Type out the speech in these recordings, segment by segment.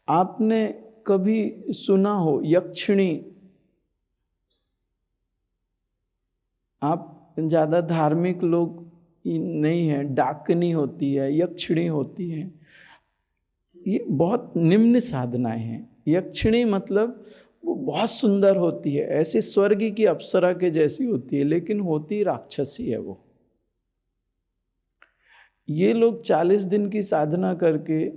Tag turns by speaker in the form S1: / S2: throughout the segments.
S1: आपने कभी सुना हो यक्षिणी? आप ज़्यादा धार्मिक लोग नहीं हैं, डाकनी होती है, यक्षिणी होती है। ये बहुत निम्न साधनाएं हैं। यक्षिणी मतलब वो बहुत सुंदर होती है, ऐसे स्वर्ग की अप्सरा के जैसी होती है, लेकिन होती राक्षसी है वो। ये लोग 40 दिन की साधना करके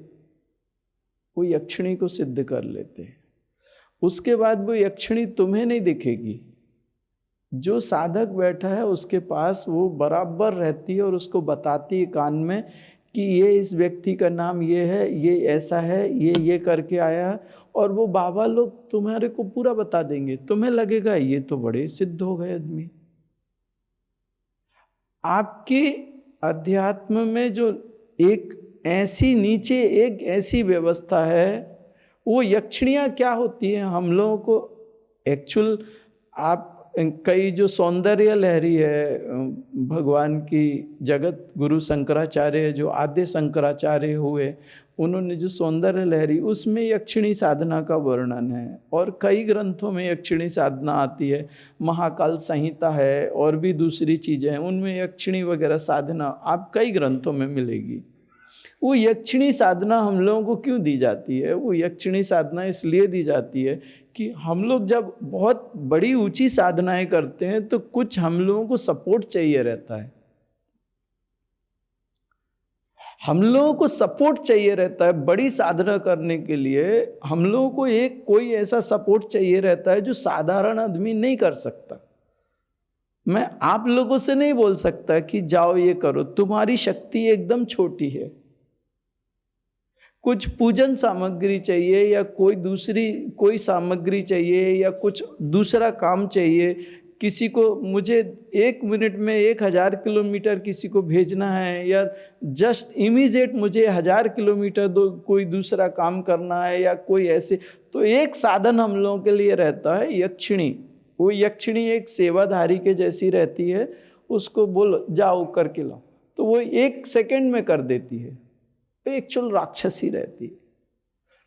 S1: वो यक्षिणी को सिद्ध कर लेते हैं। उसके बाद वो यक्षिणी तुम्हें नहीं दिखेगी, जो साधक बैठा है उसके पास वो बराबर रहती है और उसको बताती है कान में कि ये इस व्यक्ति का नाम ये है, ये ऐसा है, ये करके आया है। और वो बाबा लोग तुम्हारे को पूरा बता देंगे, तुम्हें लगेगा ये तो बड़े सिद्ध हो गए आदमी। आपके अध्यात्म में जो एक ऐसी नीचे एक ऐसी व्यवस्था है, वो यक्षिणियाँ क्या होती हैं हम लोगों को एक्चुअल, आप कई जो सौंदर्य लहरी है भगवान की, जगत गुरु शंकराचार्य जो आद्य शंकराचार्य हुए, उन्होंने जो सौंदर्य लहरी, उसमें यक्षिणी साधना का वर्णन है। और कई ग्रंथों में यक्षिणी साधना आती है, महाकाल संहिता है और भी दूसरी चीज़ें हैं, उनमें यक्षिणी वगैरह साधना आप कई ग्रंथों में मिलेगी। वो यक्षिणी साधना हम लोगों को क्यों दी जाती है? वो यक्षिणी साधना इसलिए दी जाती है कि हम लोग जब बहुत बड़ी ऊंची साधनाएं करते हैं तो कुछ हम लोगों को सपोर्ट चाहिए रहता है। हम लोगों को सपोर्ट चाहिए रहता है बड़ी साधना करने के लिए। हम लोगों को एक कोई ऐसा सपोर्ट चाहिए रहता है जो साधारण आदमी नहीं कर सकता। मैं आप लोगों से नहीं बोल सकता कि जाओ ये करो, तुम्हारी शक्ति एकदम छोटी है। कुछ पूजन सामग्री चाहिए या कोई दूसरी कोई सामग्री चाहिए या कुछ दूसरा काम चाहिए, किसी को मुझे 1 मिनट में 1000 किलोमीटर किसी को भेजना है, या जस्ट इमीडिएट मुझे 1000 किलोमीटर कोई दूसरा काम करना है, या कोई ऐसे, तो एक साधन हम लोगों के लिए रहता है यक्षिणी। वो यक्षिणी एक सेवाधारी के जैसी रहती है, उसको बोलो जाओ करके लाओ, तो वो 1 सेकंड में कर देती है। एक्चुअल राक्षसी रहती है।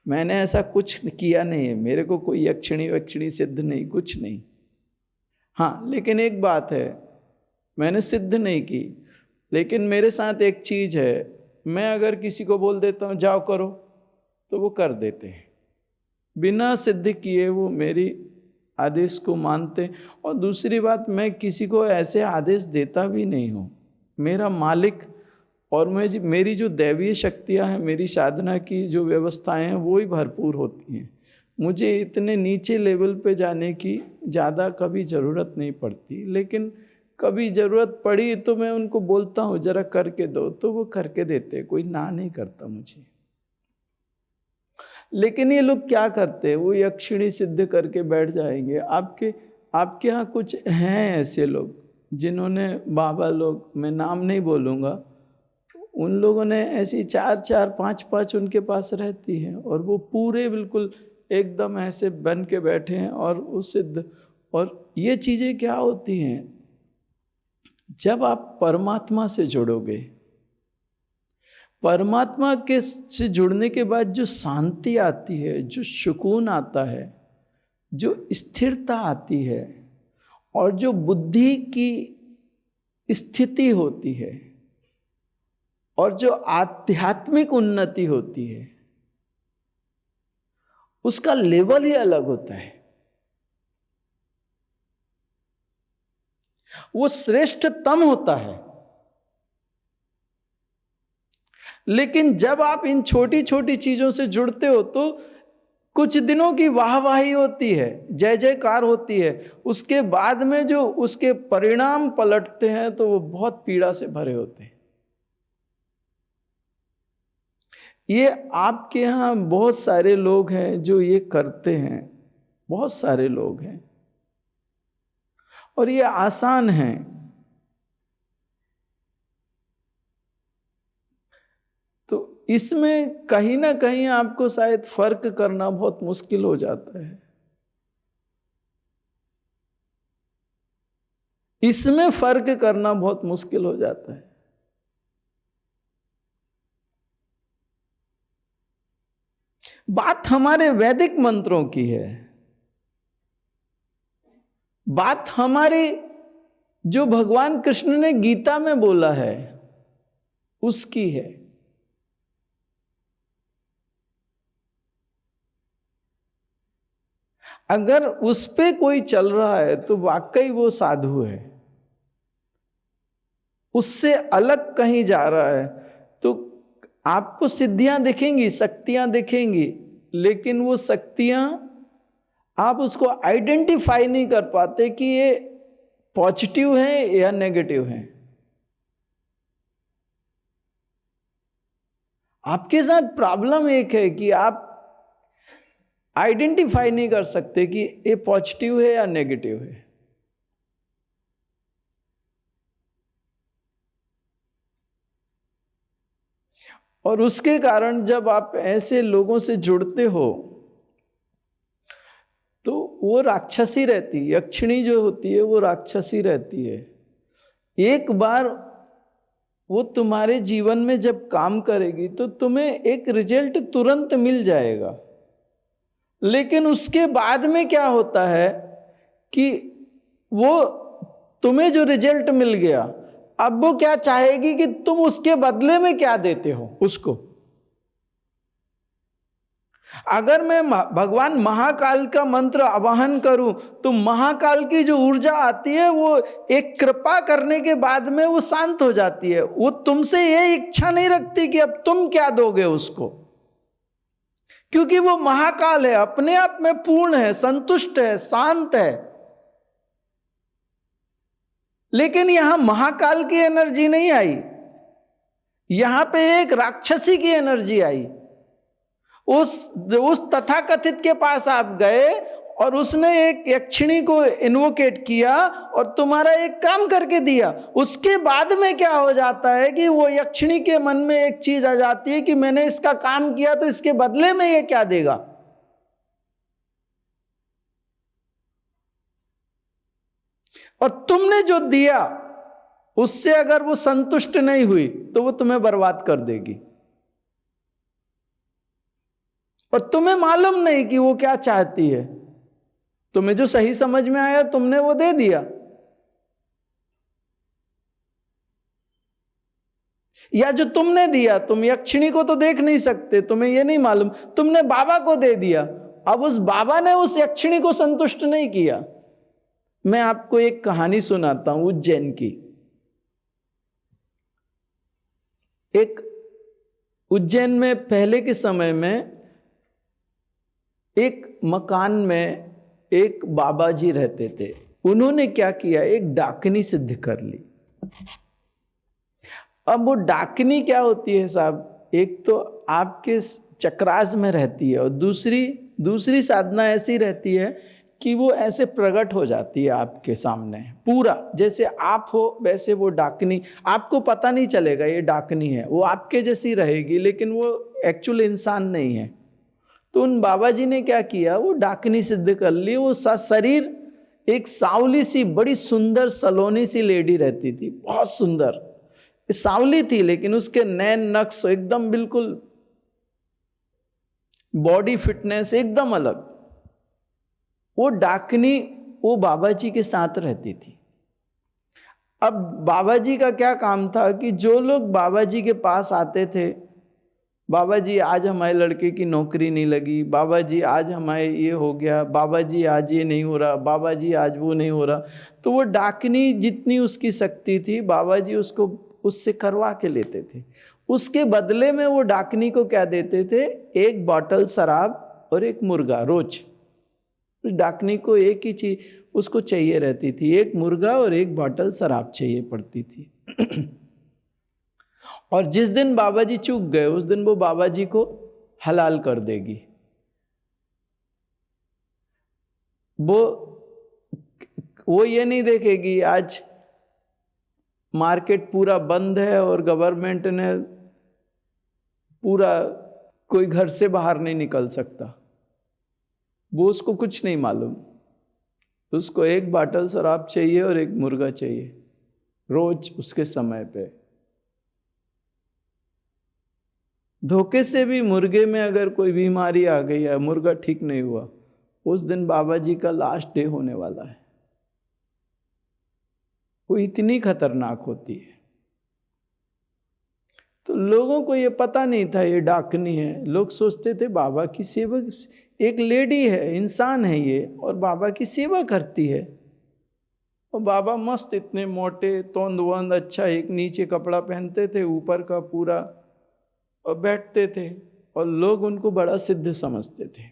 S1: मैंने ऐसा कुछ किया नहीं है, मेरे को कोई यक्षिणी वक्षिणी सिद्ध नहीं, कुछ नहीं। हाँ, लेकिन एक बात है, मैंने सिद्ध नहीं की, लेकिन मेरे साथ एक चीज़ है, मैं अगर किसी को बोल देता हूँ जाओ करो, तो वो कर देते हैं बिना सिद्ध किए, वो मेरी आदेश को मानते। और दूसरी बात, मैं किसी को ऐसे आदेश देता भी नहीं हूँ। मेरा मालिक और मेरी जो दैवीय शक्तियाँ हैं, मेरी साधना की जो व्यवस्थाएं हैं, वो ही भरपूर होती हैं। मुझे इतने नीचे लेवल पे जाने की ज़्यादा कभी ज़रूरत नहीं पड़ती, लेकिन कभी ज़रूरत पड़ी तो मैं उनको बोलता हूँ ज़रा करके दो, तो वो करके देते, कोई ना नहीं करता मुझे। लेकिन ये लोग क्या करते हैं, वो यक्षिणी सिद्ध करके बैठ जाएंगे। आपके यहाँ कुछ हैं ऐसे लोग जिन्होंने, बाबा लोग, मैं नाम नहीं बोलूँगा, उन लोगों ने ऐसी 4-4, 5-5 उनके पास रहती हैं, और वो पूरे बिल्कुल एकदम ऐसे बन के बैठे हैं और वो सिद्ध। और ये चीज़ें क्या होती हैं, जब आप परमात्मा से जुड़ोगे, परमात्मा के से जुड़ने के बाद जो शांति आती है, जो सुकून आता है, जो स्थिरता आती है, और जो बुद्धि की स्थिति होती है, और जो आध्यात्मिक उन्नति होती है, उसका लेवल ही अलग होता है। वो श्रेष्ठतम होता है। लेकिन जब आप इन छोटी छोटी चीजों से जुड़ते हो तो कुछ दिनों की वाहवाही होती है, जय जयकार होती है, उसके बाद में जो उसके परिणाम पलटते हैं तो वो बहुत पीड़ा से भरे होते हैं। ये आपके यहाँ बहुत सारे लोग हैं जो ये करते हैं, बहुत सारे लोग हैं, और ये आसान है। तो इसमें कहीं ना कहीं आपको शायद फर्क करना बहुत मुश्किल हो जाता है। इसमें फर्क करना बहुत मुश्किल हो जाता है। बात हमारे वैदिक मंत्रों की है, बात हमारे जो भगवान कृष्ण ने गीता में बोला है उसकी है। अगर उस पे कोई चल रहा है तो वाकई वो साधु है। उससे अलग कहीं जा रहा है तो आपको सिद्धियां दिखेंगी, शक्तियां दिखेंगी, लेकिन वो शक्तियां आप उसको आइडेंटिफाई नहीं कर पाते कि ये पॉजिटिव है या नेगेटिव है। आपके साथ प्रॉब्लम एक है कि आप आइडेंटिफाई नहीं कर सकते कि ये पॉजिटिव है या नेगेटिव है। और उसके कारण जब आप ऐसे लोगों से जुड़ते हो तो वो राक्षसी रहती है, यक्षिणी जो होती है वो राक्षसी रहती है। एक बार वो तुम्हारे जीवन में जब काम करेगी तो तुम्हें एक रिजल्ट तुरंत मिल जाएगा, लेकिन उसके बाद में क्या होता है कि वो तुम्हें जो रिजल्ट मिल गया, अब वो क्या चाहेगी कि तुम उसके बदले में क्या देते हो उसको। अगर मैं भगवान महाकाल का मंत्र आवाहन करूं तो महाकाल की जो ऊर्जा आती है वो एक कृपा करने के बाद में वो शांत हो जाती है। वो तुमसे ये इच्छा नहीं रखती कि अब तुम क्या दोगे उसको, क्योंकि वो महाकाल है, अपने आप में पूर्ण है, संतुष्ट है, शांत है। लेकिन यहां महाकाल की एनर्जी नहीं आई, यहां पे एक राक्षसी की एनर्जी आई। उस तथाकथित के पास आप गए और उसने एक यक्षिणी को इन्वोकेट किया और तुम्हारा एक काम करके दिया। उसके बाद में क्या हो जाता है कि वो यक्षिणी के मन में एक चीज आ जाती है कि मैंने इसका काम किया तो इसके बदले में ये क्या देगा। और तुमने जो दिया उससे अगर वो संतुष्ट नहीं हुई तो वो तुम्हें बर्बाद कर देगी। और तुम्हें मालूम नहीं कि वो क्या चाहती है, तुम्हें जो सही समझ में आया तुमने वो दे दिया। या जो तुमने दिया, तुम यक्षिणी को तो देख नहीं सकते, तुम्हें ये नहीं मालूम, तुमने बाबा को दे दिया, अब उस बाबा ने उस यक्षिणी को संतुष्ट नहीं किया। मैं आपको एक कहानी सुनाता हूं उज्जैन की। एक उज्जैन में पहले के समय में एक मकान में एक बाबा जी रहते थे। उन्होंने क्या किया, एक डाकनी सिद्ध कर ली। अब वो डाकनी क्या होती है साहब, एक तो आपके चक्रास में रहती है और दूसरी साधना ऐसी रहती है कि वो ऐसे प्रकट हो जाती है आपके सामने पूरा, जैसे आप हो वैसे वो डाकनी, आपको पता नहीं चलेगा ये डाकनी है, वो आपके जैसी रहेगी लेकिन वो एक्चुअल इंसान नहीं है। तो उन बाबा जी ने क्या किया, वो डाकनी सिद्ध कर ली। वो शरीर एक सांवली सी बड़ी सुंदर सलोनी सी लेडी रहती थी, बहुत सुंदर सांवली थी, लेकिन उसके नैन नक्श एकदम बिल्कुल, बॉडी फिटनेस एकदम अलग। वो डाकनी वो बाबा जी के साथ रहती थी। अब बाबा जी का क्या काम था कि जो लोग बाबा जी के पास आते थे, बाबा जी आज हमारे लड़के की नौकरी नहीं लगी, बाबा जी आज हमारे ये हो गया, बाबा जी आज ये नहीं हो रहा, बाबा जी आज वो नहीं हो रहा, तो वो डाकनी जितनी उसकी शक्ति थी बाबा जी उसको उससे करवा के लेते थे। उसके बदले में वो डाकनी को क्या देते थे, एक बॉटल शराब और एक मुर्गा रोज। डाकनी को एक ही चीज उसको चाहिए रहती थी, एक मुर्गा और एक बॉटल शराब चाहिए पड़ती थी। और जिस दिन बाबा जी चूक गए उस दिन वो बाबा जी को हलाल कर देगी। वो ये नहीं देखेगी आज मार्केट पूरा बंद है और गवर्नमेंट ने पूरा कोई घर से बाहर नहीं निकल सकता, वो उसको कुछ नहीं मालूम। उसको एक बॉटल शराब चाहिए और एक मुर्गा चाहिए रोज उसके समय पे। धोखे से भी मुर्गे में अगर कोई बीमारी आ गई है, मुर्गा ठीक नहीं हुआ, उस दिन बाबा जी का लास्ट डे होने वाला है। वो इतनी खतरनाक होती है। तो लोगों को ये पता नहीं था ये डाकनी है। लोग सोचते थे बाबा की सेवा, एक लेडी है, इंसान है ये, और बाबा की सेवा करती है। और बाबा मस्त इतने मोटे, तोंद वोंद अच्छा, एक नीचे कपड़ा पहनते थे, ऊपर का पूरा, और बैठते थे, और लोग उनको बड़ा सिद्ध समझते थे।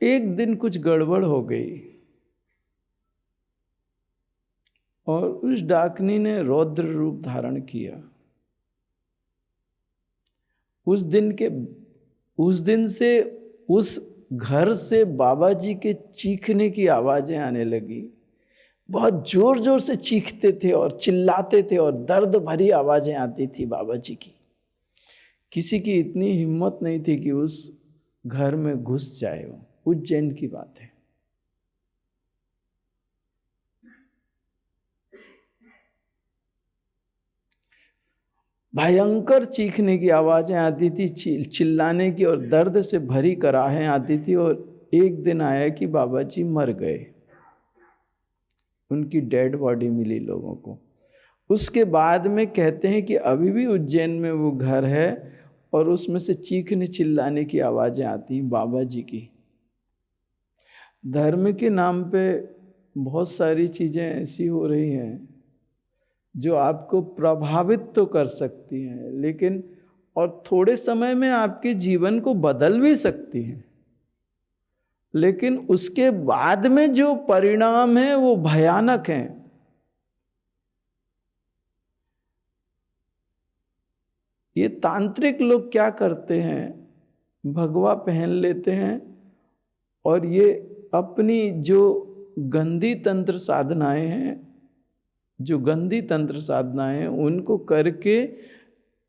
S1: एक दिन कुछ गड़बड़ हो गई और उस डाकनी ने रौद्र रूप धारण किया। उस दिन से उस घर से बाबा जी के चीखने की आवाजें आने लगी। बहुत जोर जोर से चीखते थे और चिल्लाते थे और दर्द भरी आवाजें आती थी बाबा जी की। किसी की इतनी हिम्मत नहीं थी कि उस घर में घुस जाए। वो उज्जैन की बात है। भयंकर चीखने की आवाजें आती थी, चिल्लाने की, और दर्द से भरी कराहें आती थी। और एक दिन आया कि बाबा जी मर गए, उनकी डेड बॉडी मिली लोगों को। उसके बाद में कहते हैं कि अभी भी उज्जैन में वो घर है और उसमें से चीखने चिल्लाने की आवाजें आती हैं बाबा जी की। धर्म के नाम पे बहुत सारी चीजें ऐसी हो रही हैं जो आपको प्रभावित तो कर सकती हैं, लेकिन और थोड़े समय में आपके जीवन को बदल भी सकती हैं, लेकिन उसके बाद में जो परिणाम है वो भयानक हैं। ये तांत्रिक लोग क्या करते हैं, भगवा पहन लेते हैं और ये अपनी जो गंदी तंत्र साधनाएं हैं, उनको करके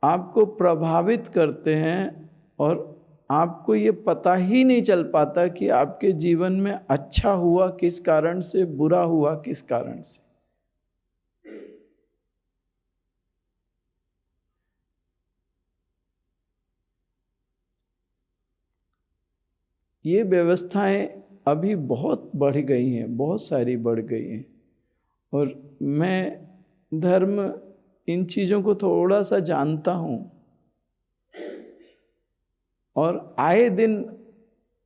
S1: आपको प्रभावित करते हैं, और आपको ये पता ही नहीं चल पाता कि आपके जीवन में अच्छा हुआ किस कारण से, बुरा हुआ किस कारण से। ये व्यवस्थाएं अभी बहुत बढ़ गई हैं, बहुत सारी बढ़ गई हैं। और मैं धर्म, इन चीज़ों को थोड़ा सा जानता हूँ, और आए दिन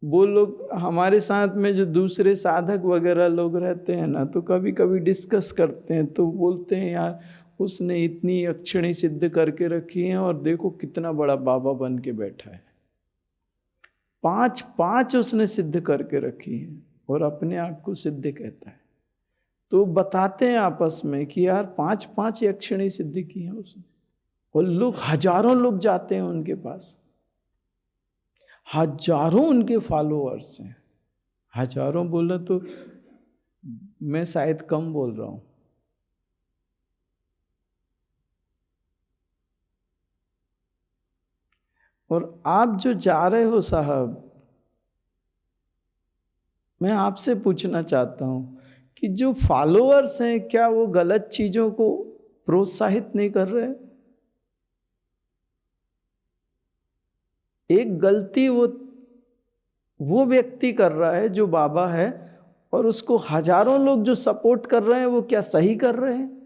S1: वो लोग हमारे साथ में जो दूसरे साधक वगैरह लोग रहते हैं ना, तो कभी कभी डिस्कस करते हैं, तो बोलते हैं यार उसने इतनी अक्षणी सिद्ध करके रखी है और देखो कितना बड़ा बाबा बन के बैठा है। 5 उसने सिद्ध करके रखी है और अपने आप को सिद्ध कहता है। तो बताते हैं आपस में कि यार 5 यक्षिणी सिद्धि की है उसने, और लोग, हजारों लोग जाते हैं उनके पास, हजारों उनके फॉलोअर्स हैं। हजारों बोला तो मैं शायद कम बोल रहा हूं। और आप जो जा रहे हो साहब, मैं आपसे पूछना चाहता हूं कि जो फॉलोअर्स हैं, क्या वो गलत चीजों को प्रोत्साहित नहीं कर रहे? एक गलती वो व्यक्ति कर रहा है जो बाबा है, और उसको हजारों लोग जो सपोर्ट कर रहे हैं, वो क्या सही कर रहे हैं?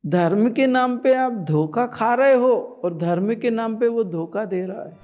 S1: धर्म के नाम पे आप धोखा खा रहे हो और धर्म के नाम पे वो धोखा दे रहा है।